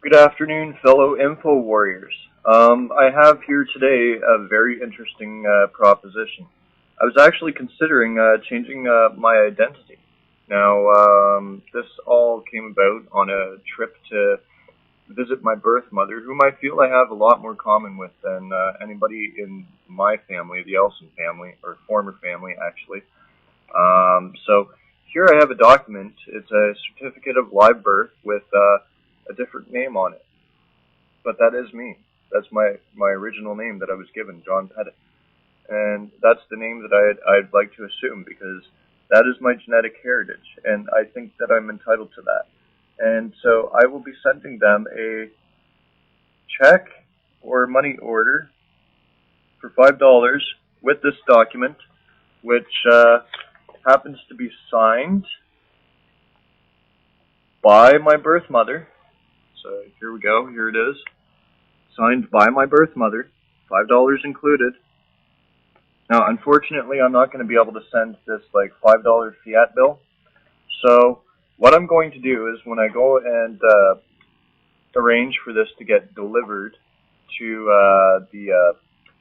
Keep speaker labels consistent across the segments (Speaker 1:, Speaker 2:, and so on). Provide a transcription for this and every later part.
Speaker 1: Good afternoon, fellow info warriors. I have here today a very interesting proposition. I was actually considering changing my identity. Now, this all came about on a trip to visit my birth mother, whom I feel I have a lot more common with than anybody in my family, the Elson family, or former family, actually. So here I have a document. It's a certificate of live birth with a different name on it. But that is me. That's my original name that I was given, John Pettit. And that's the name that I'd like to assume because that is my genetic heritage, and I think that I'm entitled to that. And so I will be sending them a check or money order for $5 with this document, which happens to be signed by my birth mother. So here we go. Here it is. Signed by my birth mother. $5 included. Now, unfortunately, I'm not going to be able to send this like $5 fiat bill. So what I'm going to do is when I go and arrange for this to get delivered to the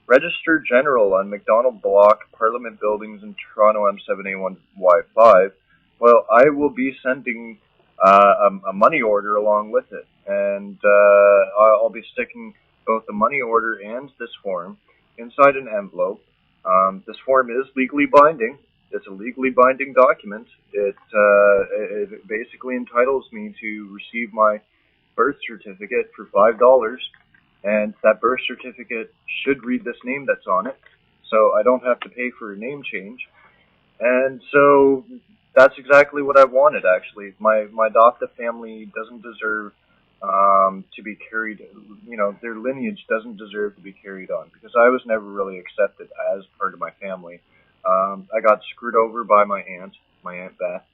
Speaker 1: Register General on McDonald Block, Parliament Buildings in Toronto, M7A1Y5, well, I will be sending a money order along with it. And I'll be sticking both the money order and this form inside an envelope. This form is legally binding. It's a legally binding document. It basically entitles me to receive my birth certificate for $5, and that birth certificate should read this name that's on it, so I don't have to pay for a name change. And so that's exactly what I wanted, actually. My adoptive family doesn't deserve to be carried, their lineage doesn't deserve to be carried on, because I was never really accepted as part of my family. I got screwed over by my Aunt Beth.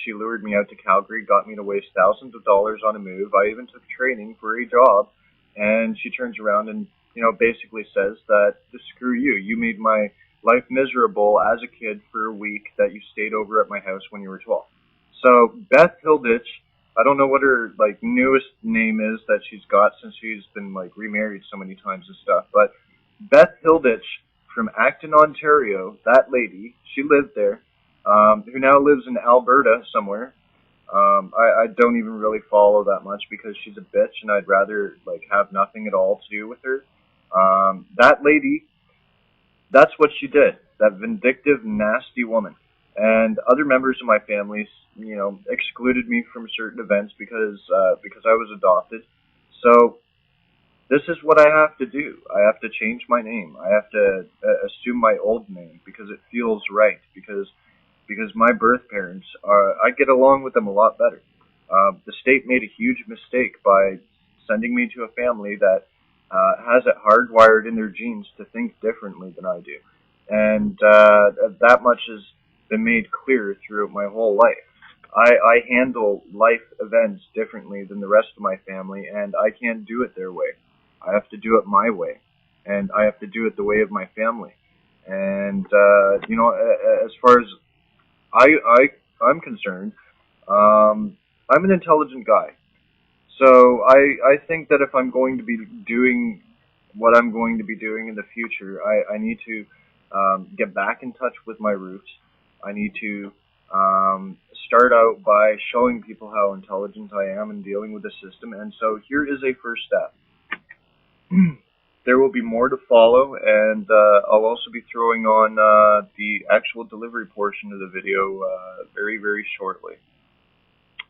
Speaker 1: She lured me out to Calgary, got me to waste thousands of dollars on a move. I even took training for a job, and she turns around and, basically says that, screw you, you made my life miserable as a kid for a week that you stayed over at my house when you were 12. So Beth Hilditch, I don't know what her newest name is that she's got since she's been remarried so many times and stuff, but Beth Hilditch from Acton, Ontario, that lady, she lived there, who now lives in Alberta somewhere. I don't even really follow that much because she's a bitch and I'd rather have nothing at all to do with her. That lady, that's what she did. That vindictive, nasty woman. And other members of my family, excluded me from certain events because I was adopted. So this is what I have to do. I have to change my name. I have to assume my old name because it feels right. Because my birth parents I get along with them a lot better. The state made a huge mistake by sending me to a family that has it hardwired in their genes to think differently than I do. And that much has been made clear throughout my whole life. I handle life events differently than the rest of my family, and I can't do it their way. I have to do it my way, and I have to do it the way of my family. And as far as I'm concerned, I'm an intelligent guy. So I think that if I'm going to be doing what I'm going to be doing in the future, I need to get back in touch with my roots. I need to start out by showing people how intelligent I am in dealing with the system. And so here is a first step. There will be more to follow, and I'll also be throwing on the actual delivery portion of the video very, very shortly.